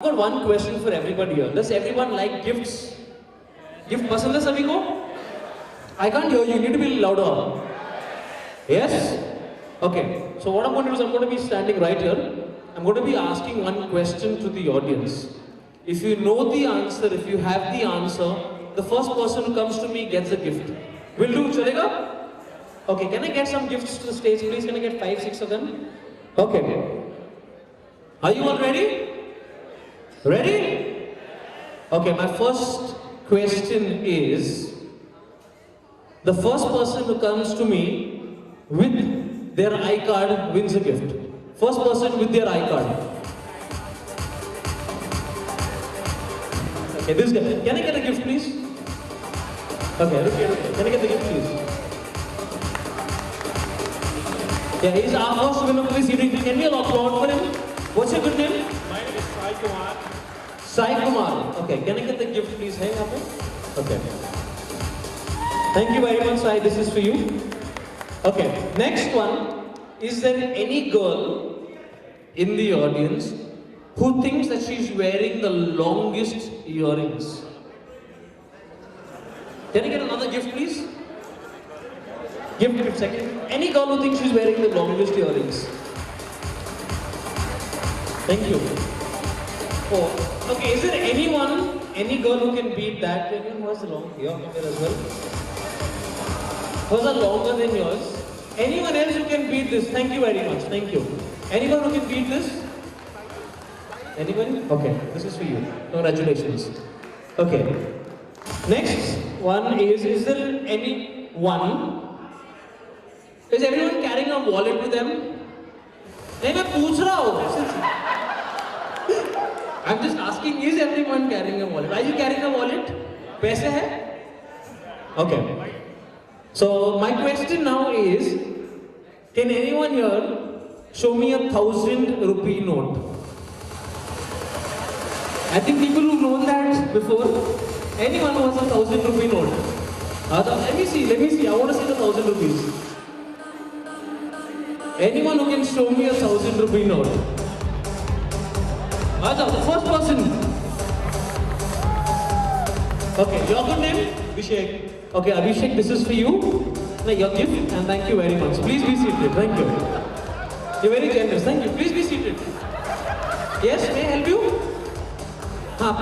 I've got one question for everybody here. Does everyone like gifts? Gift पसंद है सभी को? I can't hear you. You need to be louder. Yes? Okay. So what I'm going to do is I'm going to be standing right here. I'm going to be asking one question to the audience. If you know the answer, if you have the answer, the first person who comes to me gets a gift. Will do? चलेगा? Okay. Can I get some gifts to the stage, please? Can I get 5, 6 of them? Okay. Are you all ready? Ready? Okay, my first question is, the first person who comes to me with their iCard wins a gift. First person with their iCard. Okay, this guy. Can I get a gift, please? Okay, okay. Can I get the gift, please? Yeah, he's our first winner for this evening. Can we applaud for him? What's your good name? My name is Sai Kumar. Sai Kumar. Okay, can I get the gift, please? Hang up. Okay. Thank you very much, Sai. This is for you. Okay, next one. Is there any girl in the audience who thinks that she's wearing the longest earrings? Can I get another gift, please? Gift, second. Any girl who thinks she's wearing the longest earrings? Thank you. Oh, okay. Is there anyone, any girl who can beat that? Anyone who has a long hair here as well? Hers are longer than yours. Anyone else who can beat this? Thank you very much. Thank you. Anyone who can beat this? Anybody? Okay. This is for you. Congratulations. Okay. Next one is there anyone? Is everyone carrying a wallet with them? नहीं मैं पूछ रहा हूँ. I'm just asking, is everyone carrying a wallet? Are you carrying a wallet? पैसे है? Okay. So my question now is, can anyone here show me a 1,000 rupee note? I think people who've known that before. Anyone who has a 1,000 rupee note? Let me see. I want to see the 1,000 rupees. Anyone who can show me a 1,000 rupee note? The first person. Okay, your good name? Abhishek. Okay, Abhishek, this is for you. Your gift, and thank you very much. Please be seated. Thank you. You're very generous. Thank you. Please be seated. Yes, may I help you?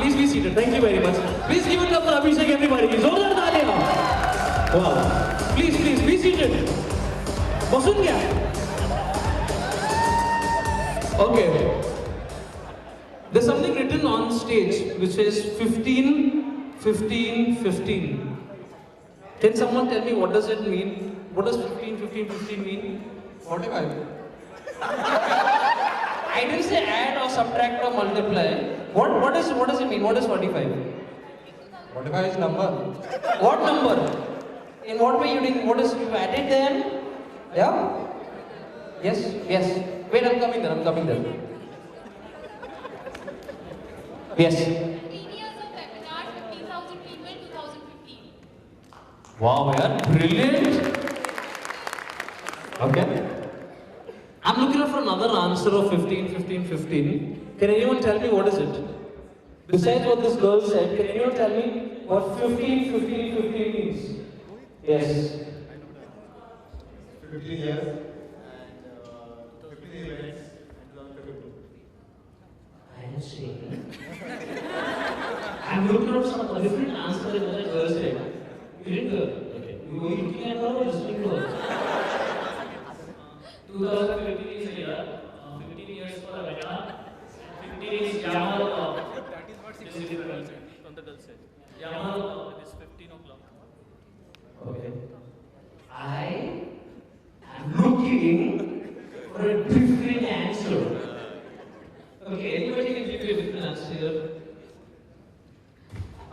Please be seated. Thank you very much. Please give it up for Abhishek, everybody. Zordar taaliyan. Wow. Please, be seated. Basun gaya? Okay. There's something written on stage which says 15, 15, 15. Can someone tell me what does it mean? What does 15, 15, 15 mean? 45. I didn't say add or subtract or multiply. What does it mean? What is 45? 45 is number. What number? In what way you did? What is you added then? Yeah? Yes? Wait, I'm coming there. Yes. 15 years of webinar, 15,000 people, 2015. Wow, man, brilliant. Okay. I'm looking for another answer of 15, 15, 15. Can anyone tell me what is it? Besides what this girl said, can anyone tell me what 15, 15, 15 means? Yes. 15 years and 15 events and 2052. I am saying. I'm looking for some different answer than what the girl said. You didn't go. Okay. You were looking at her or listening to her? 2015 is a year. 15 years for a webinar. 15 is Yamaha. That is what 16 from the girl said. Yamaha. It is 15 o'clock. Okay. I am looking for a different answer. Okay, anybody can give you a different answer here.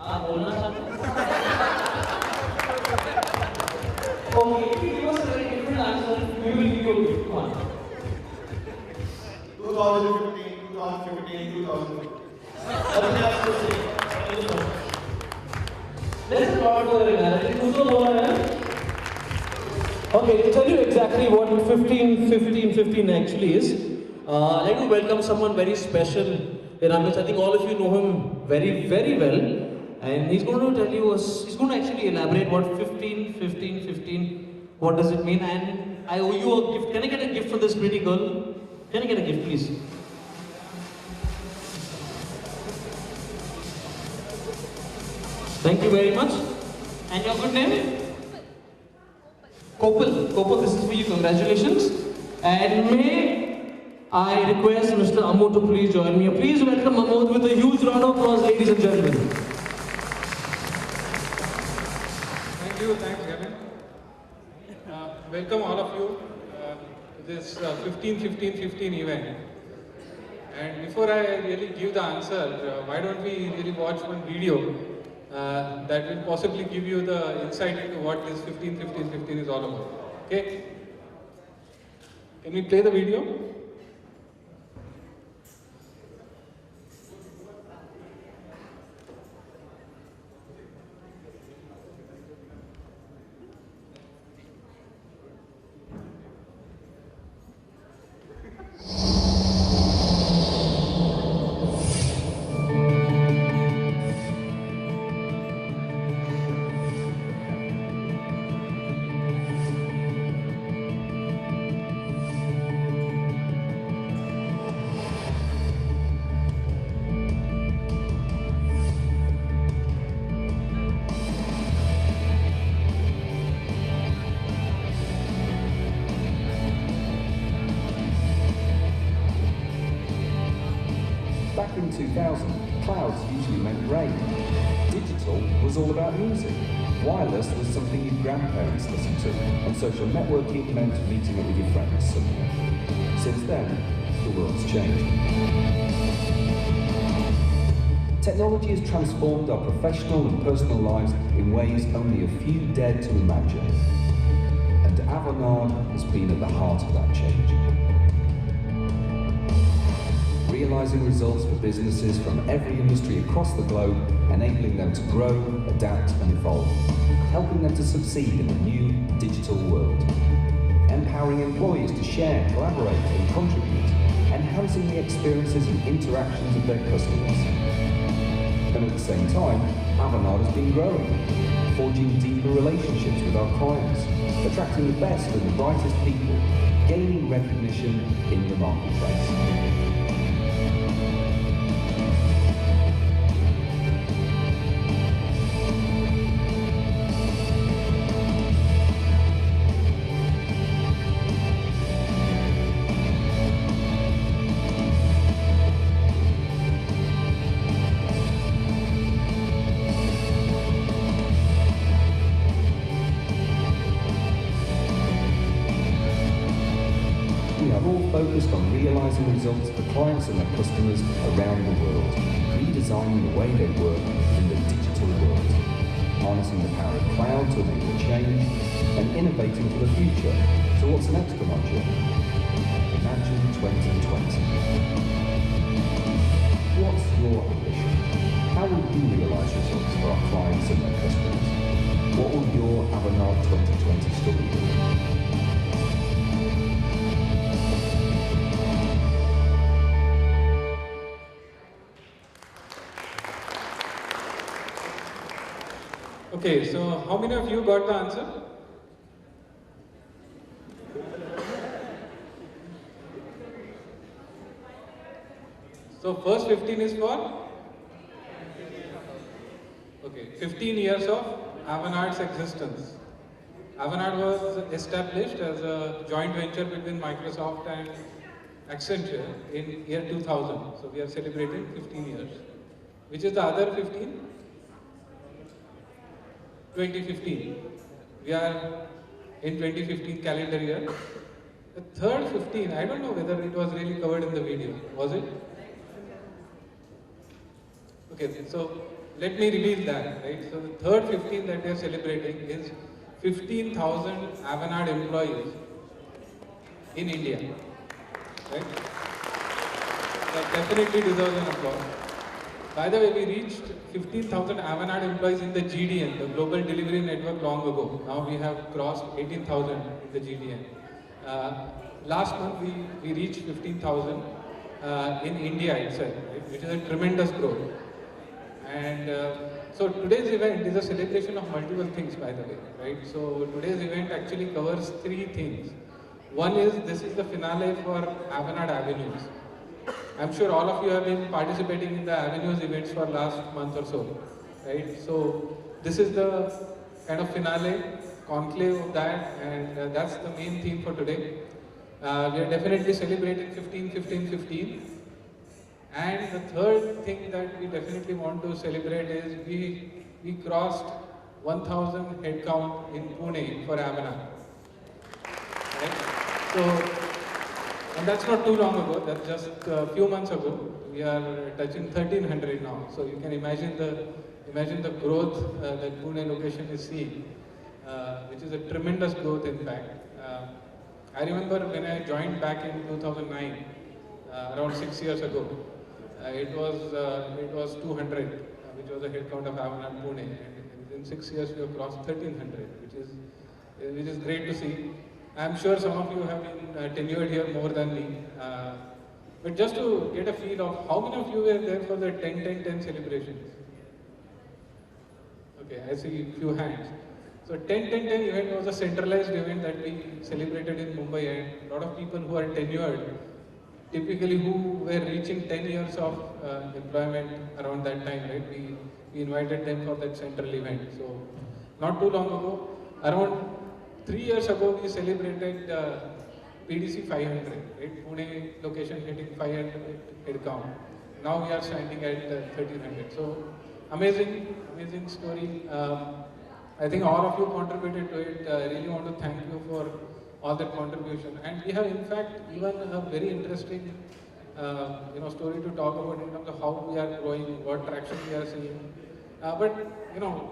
बोलना चाहते हो? Okay, if you give us a very different answer, we will give you a gift. Come on. 2015, 2015. Let's start with it. Okay, to tell you exactly what 15 actually is, I'd like to welcome someone very special Ramesh. I think all of you know him very, very well. And he's going to tell you, he's going to actually elaborate what 15, 15, 15, what does it mean? And I owe you a gift. Can I get a gift for this pretty girl? Can I get a gift, please? Thank you very much. And your good name? Kopal. Kopal, this is for you. Congratulations. And may I request Mr. Amod to please join me. Please welcome Amod with a huge round of applause, ladies and gentlemen. Thank you, thanks Gavin. Welcome all of you to this 15-15-15 event. And before I really give the answer, why don't we really watch one video that will possibly give you the insight into what this 15-15-15 is all about. Okay? Can we play the video? Back in 2000, clouds usually meant rain. Digital was all about music. Wireless was something your grandparents listened to. And social networking meant meeting up with your friends somewhere. Since then, the world's changed. Technology has transformed our professional and personal lives in ways only a few dared to imagine. And Avanade has been at the heart of that change. Realising results for businesses from every industry across the globe, enabling them to grow, adapt and evolve, helping them to succeed in a new digital world, empowering employees to share, collaborate and contribute, enhancing the experiences and interactions of their customers. And at the same time, Avanade has been growing, forging deeper relationships with our clients, attracting the best and the brightest people, gaining recognition in the marketplace. We are all focused on realising results for clients and their customers around the world, redesigning the way they work in the digital world, harnessing the power of cloud to enable change, and innovating for the future. So what's next on our journey? Imagine 2020. What's your ambition? How will you realise results for our clients and their customers? What will your Avanade 2020 story be? Okay, so how many of you got the answer? So first 15 is for? Okay, 15 years of Avanade's existence. Avanade was established as a joint venture between Microsoft and Accenture in year 2000. So we are celebrating 15 years. Which is the other 15? 2015. We are in 2015 calendar year. The third 15, I don't know whether it was really covered in the video. Was it? Okay, so let me reveal that, right? So the third 15 that we are celebrating is 15,000 Avanade employees in India, right? That definitely deserves an applause. By the way, we reached 15,000 Avanade employees in the GDN, the Global Delivery Network, long ago. Now we have crossed 18,000 in the GDN. Last month we reached 15,000 in India itself. Right? which is a tremendous growth. And so today's event is a celebration of multiple things, by the way, right? So today's event actually covers three things. One is, this is the finale for Avanade Avenues. I'm sure all of you have been participating in the Avenues events for last month or so, right? So this is the kind of finale, conclave of that, and that's the main theme for today. We are definitely celebrating 15, 15, 15. And the third thing that we definitely want to celebrate is we crossed 1,000 head count in Pune for Avanade. Right? So, and that's not too long ago, that's just a few months ago. We are touching 1,300 now. So you can imagine the growth that Pune location is seeing, which is a tremendous growth in fact. I remember when I joined back in 2009, around 6 years ago, it was 200, which was the head count of Avanade Pune, and within 6 years we have crossed 1,300, which is great to see. I'm sure some of you have been tenured here more than me, but just to get a feel of how many of you were there for the 10-10-10 celebrations? Okay, I see a few hands. So 10-10-10 event was a centralized event that we celebrated in Mumbai, and a lot of people who are tenured, typically who were reaching 10 years of employment around that time, right? We invited them for that central event. So not too long ago, around 3 years ago, we celebrated PDC 500, right? Pune location hitting 500 head count. Now we are standing at 1,300. So amazing story. I think all of you contributed to it. I really want to thank you for all that contribution. And we have in fact even a very interesting story to talk about in terms of how we are growing, what traction we are seeing. But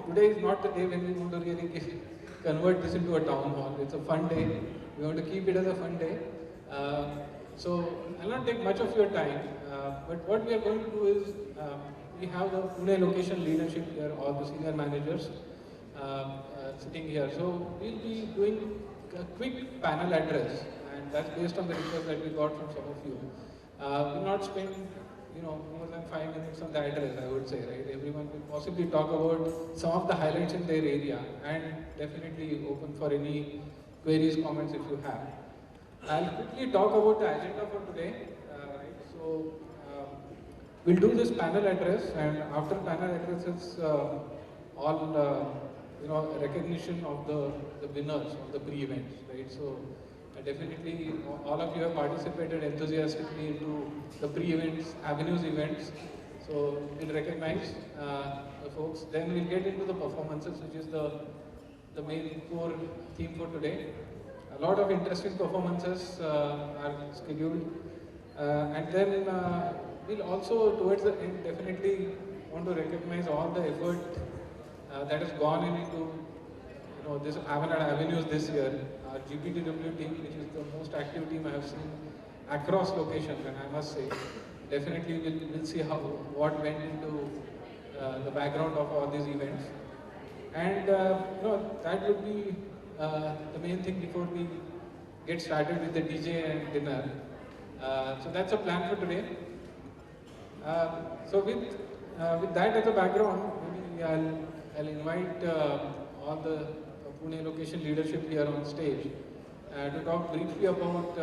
today is not the day when we want to really convert this into a town hall. It's a fun day. We want to keep it as a fun day. So I'll not take much of your time. But what we are going to do is we have the Pune location leadership here, all the senior managers sitting here. So we'll be doing a quick panel address, and that's based on the request that we got from some of you. We'll not spend more than 5 minutes on the address, I would say, right? Everyone will possibly talk about some of the highlights in their area, and definitely open for any queries, comments if you have. I'll quickly talk about the agenda for today. Right? So we'll do this panel address, and after panel addresses, all recognition of the winners of the pre-events, right? So definitely all of you have participated enthusiastically into the pre-events, Avenues events. So we'll recognize the folks. Then we'll get into the performances, which is the main core theme for today. A lot of interesting performances are scheduled. And then we'll also, towards the end, definitely want to recognize all the effort that has gone into this Avanade Avenues this year. Our GPTW team, which is the most active team I have seen across locations, and I must say, definitely we'll see what went into the background of all these events. And that would be the main thing before we get started with the DJ and dinner. So that's a plan for today. So with that as a background, maybe I'll invite all the Pune location leadership here on stage to talk briefly about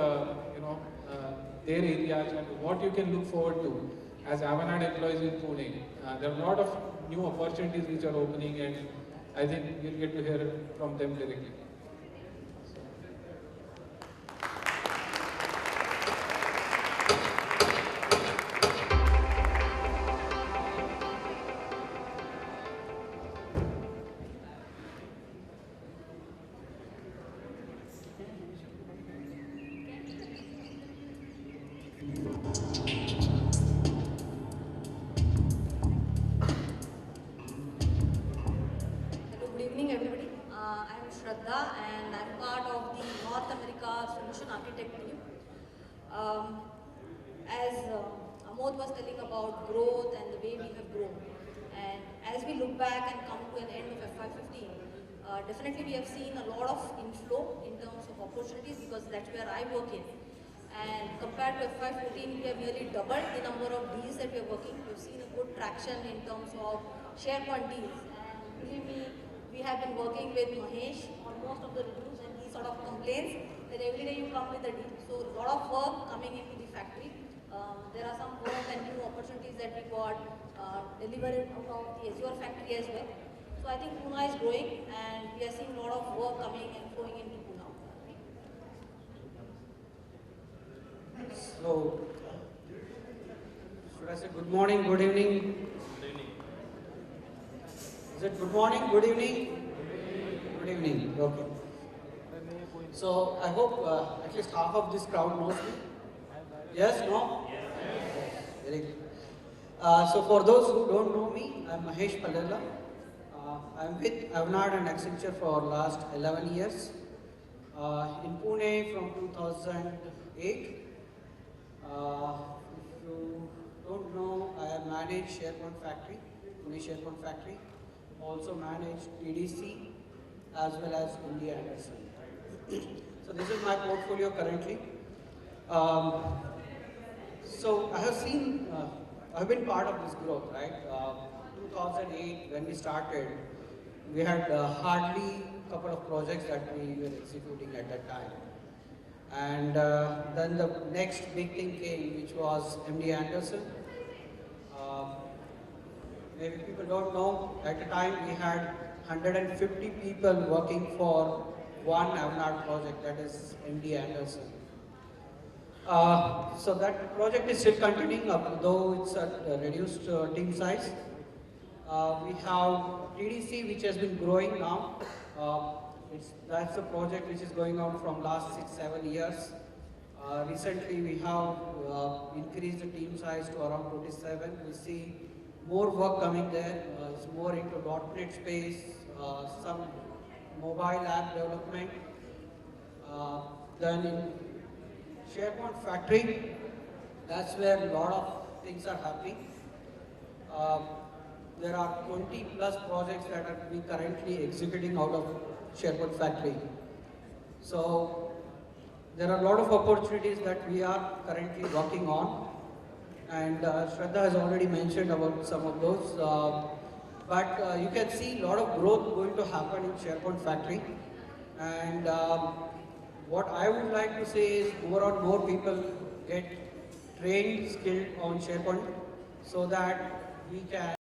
their areas and what you can look forward to as Avanade employees in Pune. There are a lot of new opportunities which are opening, and I think we'll get to hear from them directly. And I'm part of the North America Solution Architect team. As Amod was telling about growth and the way we have grown, and as we look back and come to an end of FY15, definitely we have seen a lot of inflow in terms of opportunities, because that's where I work in. And compared to FY14, we have nearly doubled the number of deals that we are working. We've seen a good traction in terms of SharePoint deals. And believe me, we have been working with Mahesh on most of the reviews, and he sort of complains that every day you come with a deal. So a lot of work coming into the factory. There are some work and new opportunities that we got delivered out of the Azure factory as well. So I think Pune is growing, and we are seeing a lot of work coming and flowing into Pune. So, should I say good morning, good evening? Is it good morning, good evening? Good evening, okay. So, I hope at least half of this crowd knows me. Yes, no? Very good. So, for those who don't know me, I'm Mahesh Pallela. I'm with Avanade and Accenture for last 11 years. In Pune from 2008. If you don't know, I manage SharePoint Factory, Pune SharePoint Factory. Also manage TDC as well as India Anderson. So this is my portfolio currently. So I have seen, I've been part of this growth, right? 2008 when we started, we had hardly a couple of projects that we were executing at that time. And then the next big thing came, which was MD Anderson. Maybe people don't know, at the time we had 150 people working for one Avanade project, that is MD Anderson. So that project is still continuing, though it's at a reduced team size. We have TDC, which has been growing now. That's a project which is going on from last 6-7 years. Recently, we have increased the team size to around 27. We see more work coming there. It's more into .NET space, some mobile app development. Then in SharePoint Factory, that's where a lot of things are happening. There are 20 plus projects that are we currently executing out of SharePoint Factory. So there are a lot of opportunities that we are currently working on, and Shraddha has already mentioned about some of those. But you can see a lot of growth going to happen in SharePoint Factory, and what I would like to say is more and more people get trained, skilled on SharePoint, so that we can